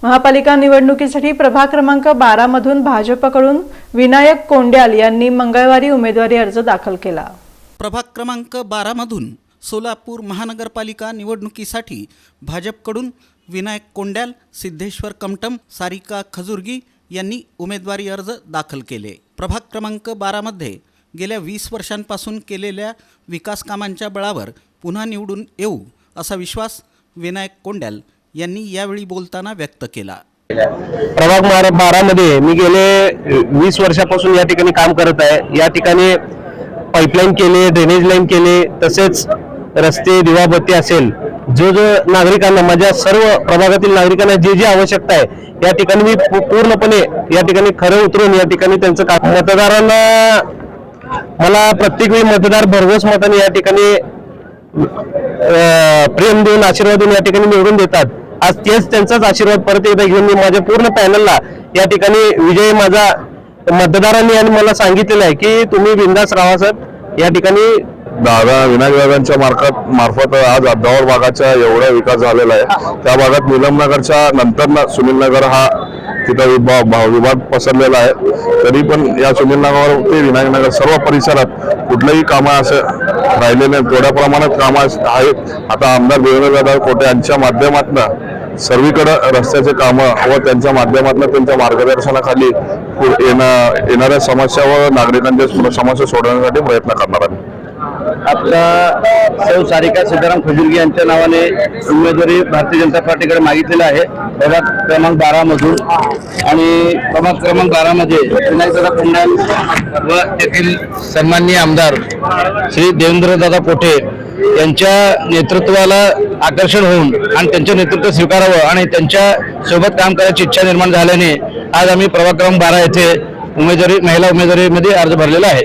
महापालिका निवडणुकीसाठी प्रभाग क्रमांक 12 मधून भाजपकडून विनायक कोंड्याल यांनी मंगळवारी उमेदवारी अर्ज दाखल केला। प्रभाग क्रमांक 12 मधून सोलापूर महानगरपालिका निवडणुकीसाठी भाजपकडून विनायक कोंड्याल, सिद्धेश्वर कमटम, सारिका खजुर्गी यांनी उमेदवारी अर्ज दाखल केले। प्रभाग क्रमांक 12 मध्ये गेल्या 20 वर्षांपासून केलेल्या विकास कामांच्या बळावर पुन्हा निवडून येऊ असा विश्वास विनायक कोंड्याल यांनी यावेळी बोलताना व्यक्त केला। प्रभाग 12 मध्ये मी गेले 20 वर्षापासून या ठिकाणी काम करत आहे। या ठिकाणी पाईपलाईन केले, ड्रेनेज लाईन केले, तसेच रस्ते, दिवाबत्ती असेल, जो नागरिकांना, माझ्या सर्व प्रभागातील नागरिकांना जी आवश्यकता आहे या ठिकाणी मी पूर्णपणे या ठिकाणी खरं उतरून या ठिकाणी त्यांचं काम, मतदारांना मला प्रत्येक वेळी मतदार भरघोस मताने या ठिकाणी प्रेम देऊन, आशीर्वाद देऊन या ठिकाणी निवडून देतात। आज तेच त्यांचाच आशीर्वाद परत एकदा घेऊन मी माझ्या पूर्ण पॅनलला या ठिकाणी विजय माझा मतदारांनी आणि मला सांगितलेलं आहे की तुम्ही बिंदास राहा साहेब। या ठिकाणी विनायक दादांच्या मार्फत आज अद्दावर भागाचा एवढा विकास झालेला आहे। त्या भागात निलमनगरच्या नंतर सुनील नगर हा तिथं विभाग पसरलेला आहे। तरी पण या सुनील नगरवर ते विनायक नगर सर्व परिसरात कुठलंही कामं असं राहिले नाही, थोड्या प्रमाणात कामं आहेत। आता आमदार देवेंद्रदादा कोटे यांच्या माध्यमातून सर्वीकडे रस्त्याचे कामं व त्यांच्या माध्यमातून त्यांच्या मार्गदर्शनाखाली येणाऱ्या समस्या व नागरिकांच्या समस्या सोडवण्यासाठी प्रयत्न करणार आहे। आपला सौ सारिका सीताराम खजुर्गी यांच्या नावाने उमेदवारी भारतीय जनता पार्टीकडे मागितलेला आहे प्रभाग क्रमांक 12 मधून। आणि प्रभाग क्रमांक 12 मध्ये विनायकदादा कोंड्याल व तेथील सन्माननीय आमदार श्री देवेंद्रदादा कोटे यांच्या नेतृत्वाला आकर्षण होऊन आणि त्यांचे नेतृत्व स्वीकारावं आणि त्यांच्या सोबत काम करायची इच्छा निर्माण झाल्याने आज आम्ही प्रभाग क्रमांक 12 येथे महिला उमेदवारीमध्ये अर्ज भरलेला आहे।